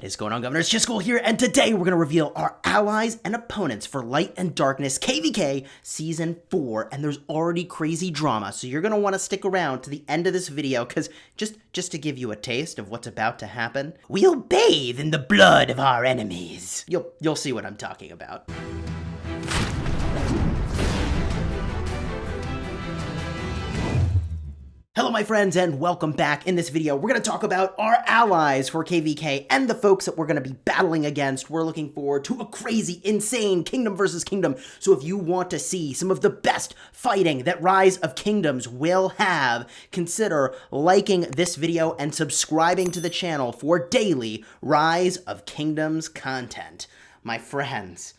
What is going on, Governor? It's Chisgule here, and today we're going to reveal our allies and opponents for Light and Darkness KvK Season 4, and there's already crazy drama, so you're going to want to stick around to the end of this video, because just to give you a taste of what's about to happen, we'll bathe in the blood of our enemies. You'll see what I'm talking about. Hello my friends, and welcome back. In this video, we're going to talk about our allies for KvK and the folks that we're going to be battling against. We're looking forward to a crazy, insane kingdom versus kingdom. So if you want to see some of the best fighting that Rise of Kingdoms will have, consider liking this video and subscribing to the channel for daily Rise of Kingdoms content. My friends,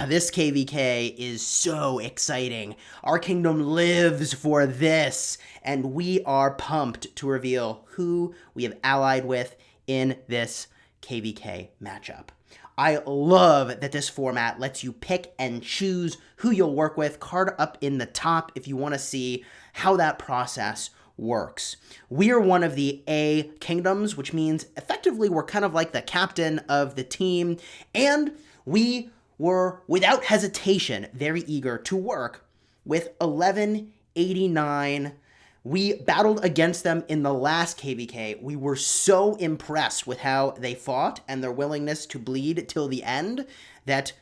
this KvK is so exciting. Our kingdom lives for this, and we are pumped to reveal who we have allied with in this KvK matchup. I love that this format lets you pick and choose who you'll work with. Card up in the top if you want to see how that process works. We are one of the A kingdoms, which means effectively we're kind of like the captain of the team, and we were, without hesitation, very eager to work with 1189. We battled against them in the last KvK. We were so impressed with how they fought and their willingness to bleed till the end that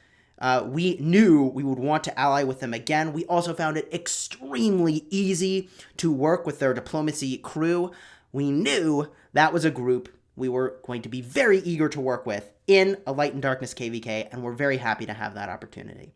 we knew we would want to ally with them again. We also found it extremely easy to work with their diplomacy crew. We knew that was a group we were going to be very eager to work with in a Light and Darkness KvK, and we're very happy to have that opportunity.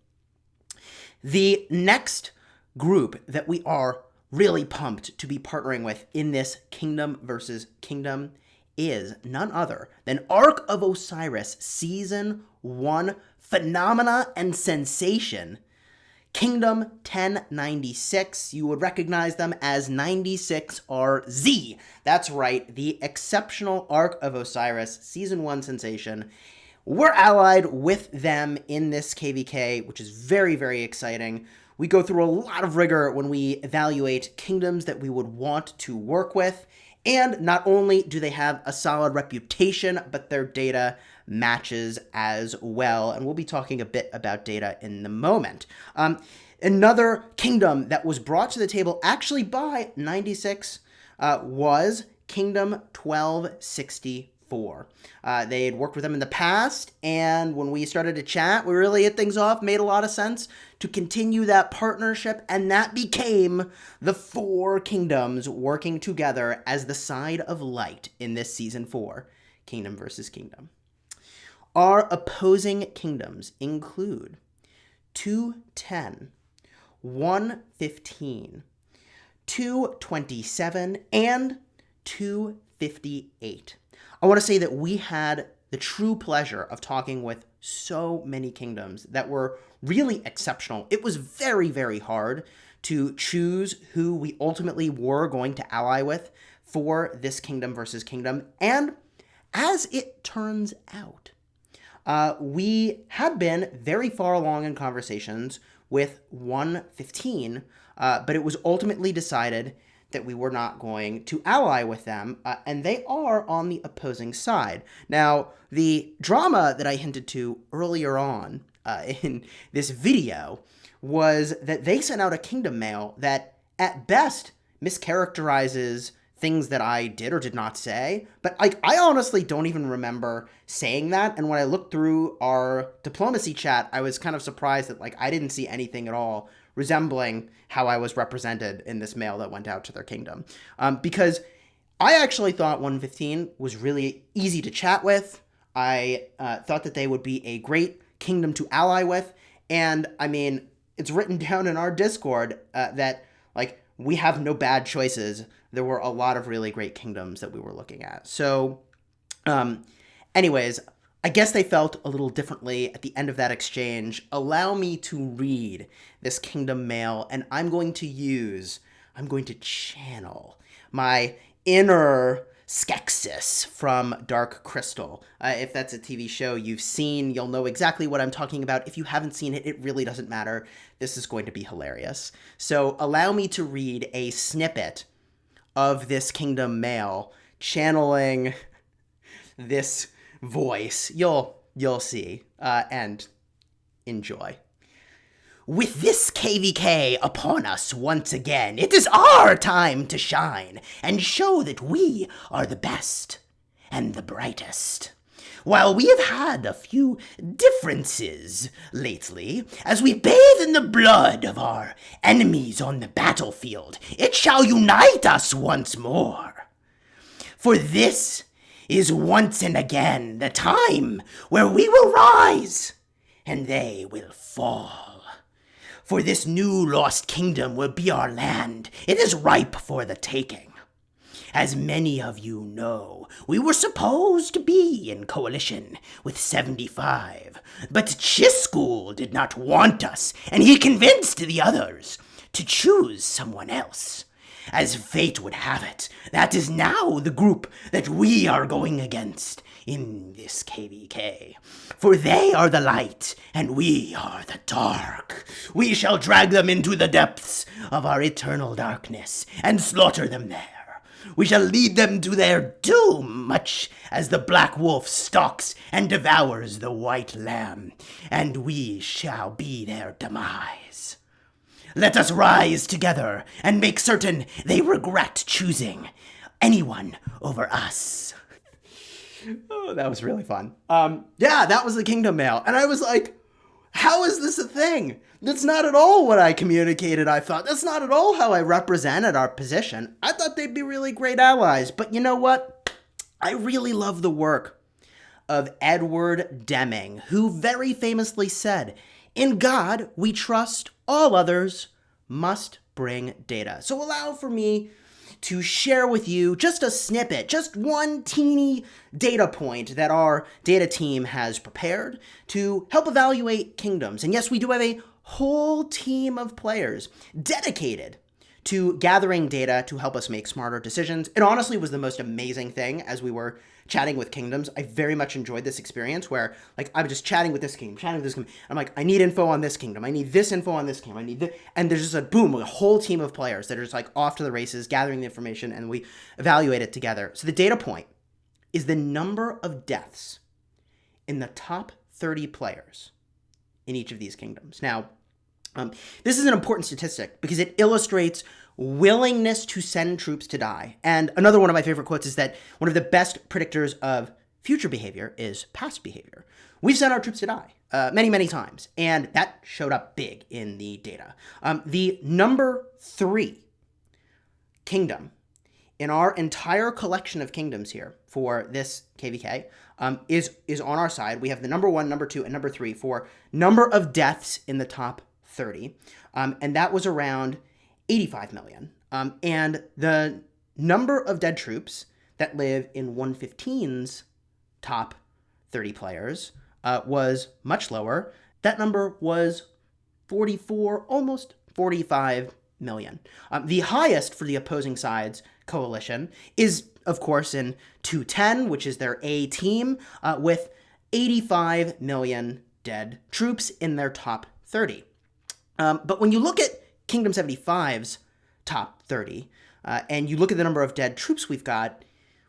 The next group that we are really pumped to be partnering with in this kingdom versus kingdom is none other than Ark of Osiris Season 1 Phenomena and Sensation, Kingdom 1096. You would recognize them as 96RZ. That's right, the exceptional Ark of Osiris Season 1 sensation. We're allied with them in this KvK, which is very, very exciting. We go through a lot of rigor when we evaluate kingdoms that we would want to work with. And not only do they have a solid reputation, but their data matches as well. And we'll be talking a bit about data in the moment. Another kingdom that was brought to the table actually by 96 was Kingdom 1264. They had worked with them in the past, and when we started to chat, we really hit things off, made a lot of sense to continue that partnership, and that became the 4 kingdoms working together as the side of light in this Season 4, Kingdom versus Kingdom. Our opposing kingdoms include 210, 115, 227, and 258. I want to say that we had the true pleasure of talking with so many kingdoms that were really exceptional. It was very, very hard to choose who we ultimately were going to ally with for this kingdom versus kingdom. And as it turns out, we had been very far along in conversations with 115, but it was ultimately decided that we were not going to ally with them, and they are on the opposing side. Now, the drama that I hinted to earlier on in this video was that they sent out a kingdom mail that, at best, mischaracterizes things that I did or did not say, but I honestly don't even remember saying that, and when I looked through our diplomacy chat, I was kind of surprised that I didn't see anything at all resembling how I was represented in this mail that went out to their kingdom. Because I actually thought 115 was really easy to chat with. I thought that they would be a great kingdom to ally with, and I mean, it's written down in our Discord that we have no bad choices. There were a lot of really great kingdoms that we were looking at. So, anyways, I guess they felt a little differently at the end of that exchange. Allow me to read this kingdom mail, and I'm going to channel my inner Skeksis from Dark Crystal. If that's a TV show you've seen, you'll know exactly what I'm talking about. If you haven't seen it, it really doesn't matter. This is going to be hilarious. So allow me to read a snippet of this kingdom mail, channeling this voice. You'll see, and enjoy. With this KvK upon us once again, it is our time to shine and show that we are the best and the brightest. While we have had a few differences lately, as we bathe in the blood of our enemies on the battlefield, it shall unite us once more. For this is once and again the time where we will rise and they will fall. For this new lost kingdom will be our land. It is ripe for the taking. As many of you know, we were supposed to be in coalition with 75, but Chisgule did not want us, and he convinced the others to choose someone else. As fate would have it, that is now the group that we are going against in this KvK. For they are the light, and we are the dark. We shall drag them into the depths of our eternal darkness and slaughter them there. We shall lead them to their doom, much as the black wolf stalks and devours the white lamb, and we shall be their demise. Let us rise together and make certain they regret choosing anyone over us. Oh, that was really fun. Yeah, that was the Kingdom Mail. And I was like, how is this a thing? That's not at all what I communicated, I thought. That's not at all how I represented our position. I thought they'd be really great allies. But you know what? I really love the work of Edward Deming, who very famously said, "In God we trust, all others must bring data." So allow for me to share with you just a snippet, just one teeny data point that our data team has prepared to help evaluate kingdoms. And yes, we do have a whole team of players dedicated to gathering data to help us make smarter decisions. It honestly was the most amazing thing as we were chatting with kingdoms. I very much enjoyed this experience where, like, I'm just chatting with this kingdom, chatting with this kingdom. I'm like, I need info on this kingdom. I need this info on this kingdom. I need this. And there's just a boom, a whole team of players that are just like off to the races, gathering the information, and we evaluate it together. So the data point is the number of deaths in the top 30 players in each of these kingdoms. Now, this is an important statistic because it illustrates willingness to send troops to die. And another one of my favorite quotes is that one of the best predictors of future behavior is past behavior. We've sent our troops to die many, many times, and that showed up big in the data. The number 3 kingdom in our entire collection of kingdoms here for this KvK is on our side. We have the number 1, number 2, and number 3 for number of deaths in the top 30, and that was around 85 million. And the number of dead troops that live in 115's top 30 players was much lower. That number was 44, almost 45 million. The highest for the opposing side's coalition is, of course, in 210, which is their A team, with 85 million dead troops in their top 30. But when you look at Kingdom 75's top 30, and you look at the number of dead troops we've got,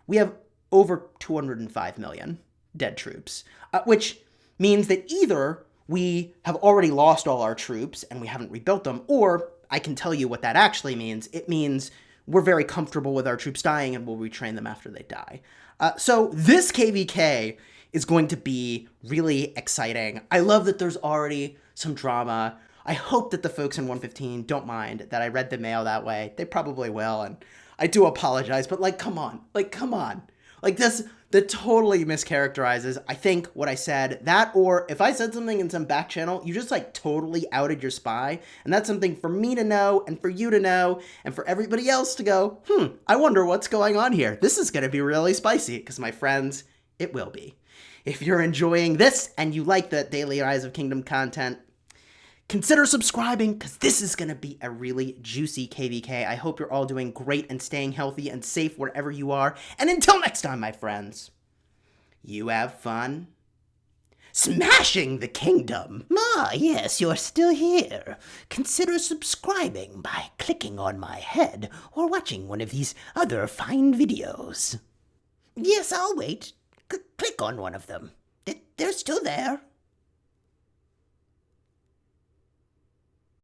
we have over 205 million dead troops, which means that either we have already lost all our troops and we haven't rebuilt them, or I can tell you what that actually means. It means we're very comfortable with our troops dying and we'll retrain them after they die. So this KvK is going to be really exciting. I love that there's already some drama. I hope that the folks in 115 don't mind that I read the mail that way. They probably will, and I do apologize, but come on. This, that totally mischaracterizes, I think, what I said. That, or if I said something in some back channel, you just totally outed your spy, and that's something for me to know, and for you to know, and for everybody else to go, I wonder what's going on here. This is going to be really spicy, because my friends, it will be. If you're enjoying this, and you like the Daily Rise of Kingdom content, consider subscribing, because this is going to be a really juicy KvK. I hope you're all doing great and staying healthy and safe wherever you are. And until next time, my friends, you have fun smashing the kingdom. Ah, yes, you're still here. Consider subscribing by clicking on my head or watching one of these other fine videos. Yes, I'll wait. Click on one of them. They're still there.